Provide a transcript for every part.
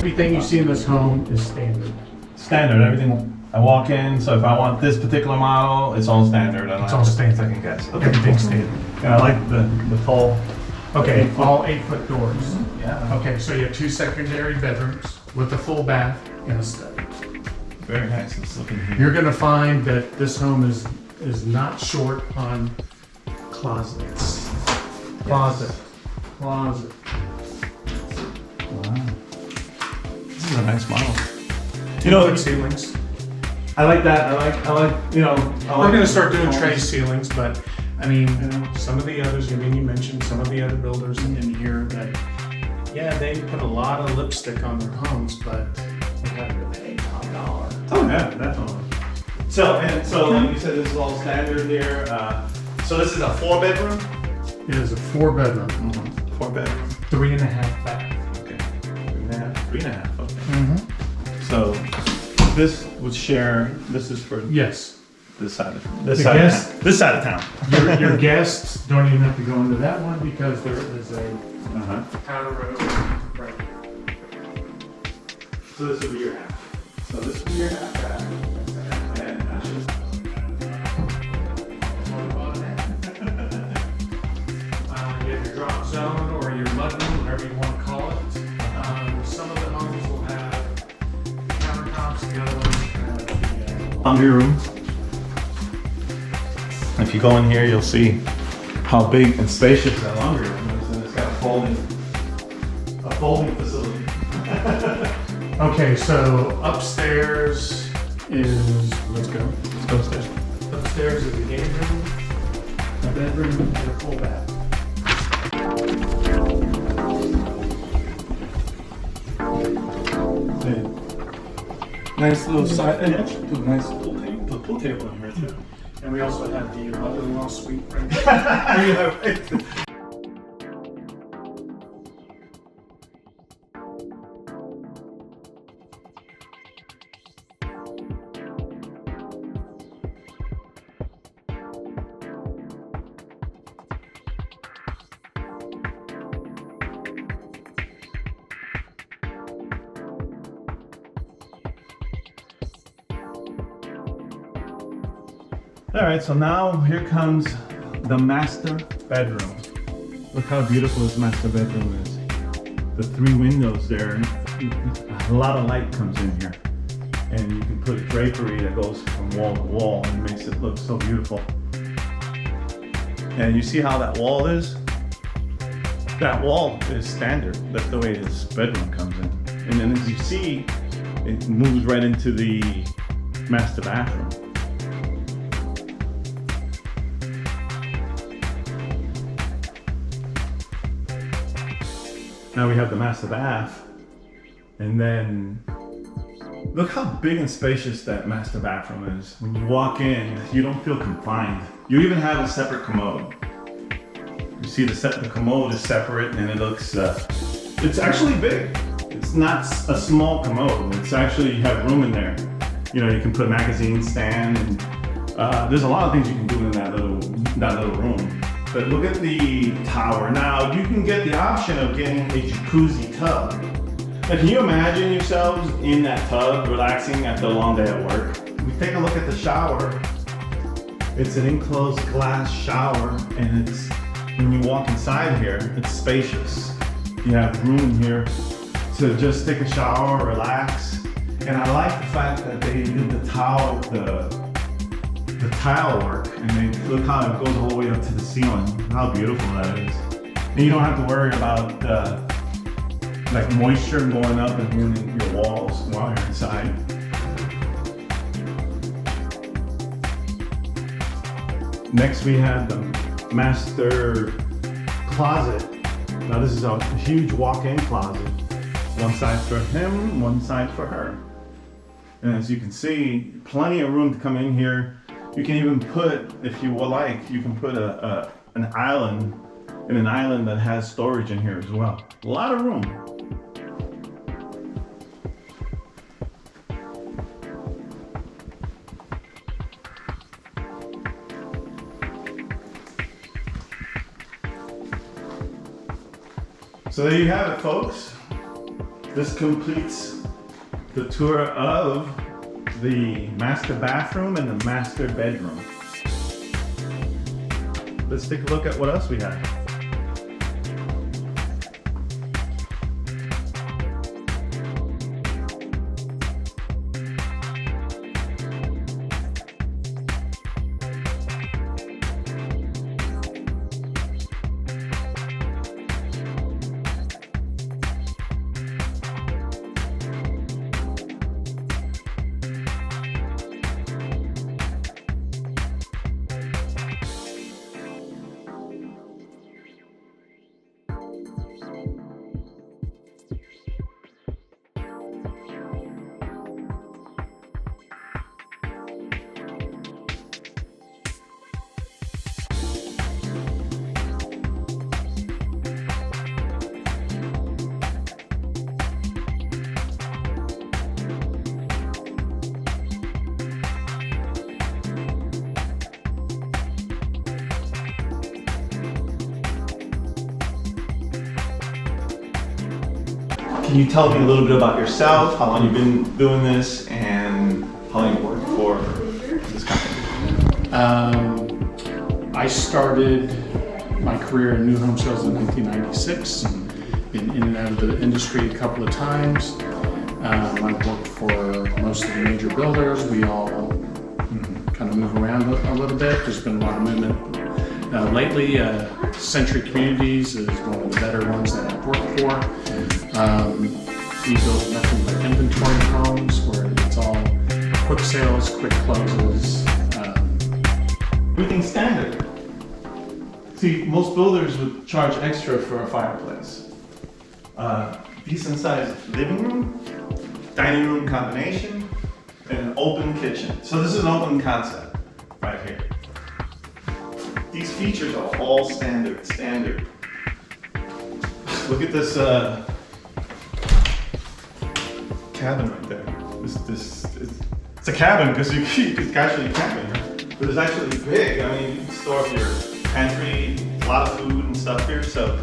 everything you see in this home is standard. Standard, everything. I walk in, so if I want this particular model, it's all standard. I don't have to think second guess. Okay. Everything's standard. And I like the tall. Okay, all 8-foot doors. Yeah. Okay, so you have 2 secondary bedrooms with a full bath and a study. Very nice. Let's look in here. You're gonna find that this home is not short on closets. Closet. Wow. This is a nice model. You know, Ceilings. I like that. I like, you know. We're gonna start doing tray ceilings, but I mean, some of the others, I mean, you mentioned some of the other builders in here that, yeah, they put a lot of lipstick on their homes, but they have to pay top dollar. Oh yeah, definitely. So like you said, this is all standard here. So this is a 4-bedroom. It is a 4-bedroom, 4-bedroom. 3.5 bath. Okay. 3.5. Okay. Mm-hmm. So this would share. This is for Yes. this side of The guests- this side of town. Your guests don't even have to go into that one because there is a powder road right here. So this would be your half. So this would be your half back. And that's just. You have your drop zone or your mudroom, whatever you want to call it. Some of the homes will have countertops, the other ones have the Laundry room. If you go in here, you'll see how big and spacious that laundry room is, and it's got a folding facility. Okay, so upstairs is, let's go. Let's go upstairs. Upstairs is the game room, a bedroom, and a full bath. Nice little side, and actually do a nice pool table in here too. And we also have the mother-in-law suite right there. All right, so now here comes the master bedroom. Look how beautiful this master bedroom is. The 3 windows there, a lot of light comes in here. And you can put a drapery that goes from wall to wall and makes it look so beautiful. And you see how that wall is? That wall is standard. That's the way this bedroom comes in. And then as you see, it moves right into the master bathroom. Now we have the master bath, and then look how big and spacious that master bathroom is. When you walk in, you don't feel confined. You even have a separate commode. You see the commode is separate, and it looks, it's actually big. It's not a small commode. It's actually, you have room in there. You know, you can put a magazine stand, and there's a lot of things you can do in that little room. But look at the tower. Now, you can get the option of getting a jacuzzi tub. Now, can you imagine yourselves in that tub, relaxing after a long day at work? We take a look at the shower. It's an enclosed glass shower, and it's, when you walk inside here, it's spacious. You have room here to just take a shower, relax. And I like the fact that they did the tile work, and they look how it goes all the way up to the ceiling. How beautiful that is. And you don't have to worry about like moisture going up and ruining your walls while you're inside. Next we have the master closet. Now this is a huge walk-in closet. One side for him, one side for her. And as you can see, plenty of room to come in here. You can even put, if you would like, you can put an island that has storage in here as well. A lot of room. So there you have it, folks. this completes the tour of the master bathroom and the master bedroom. Let's take a look at what else we have. Can you tell me a little bit about yourself, how long you've been doing this, and how long you worked for this company? I started my career in new home sales in 1996. Been in and out of the industry a couple of times. I've worked for most of the major builders. We all kind of move around a little bit. There's been a lot of movement lately. Century Communities is one of the better ones that I've worked for. We build nothing but inventory homes where it's all quick sales, quick closes. Everything standard. See, most builders would charge extra for a fireplace. Decent sized living room, dining room combination, and an open kitchen. So this is an open concept right here. These features are all standard. Look at this cabin right there. It's a cabin because it's actually a cabin, right? But it's actually big. I mean, you can store up your pantry, a lot of food and stuff here. So,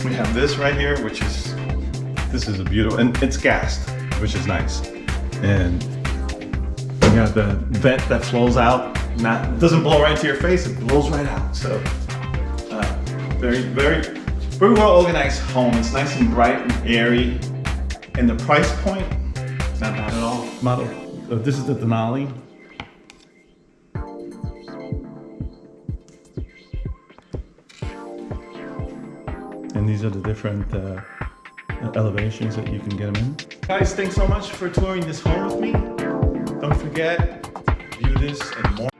we have this right here, this is a beautiful, and it's gassed, which is nice. And you got the vent that flows out. Doesn't blow right to your face, it blows right out. So very well organized home. It's nice and bright and airy. And the price point, not bad at all. Model, this is the Denali. And these are the different elevations that you can get them in. Guys, thanks so much for touring this home with me. Don't forget, view this and more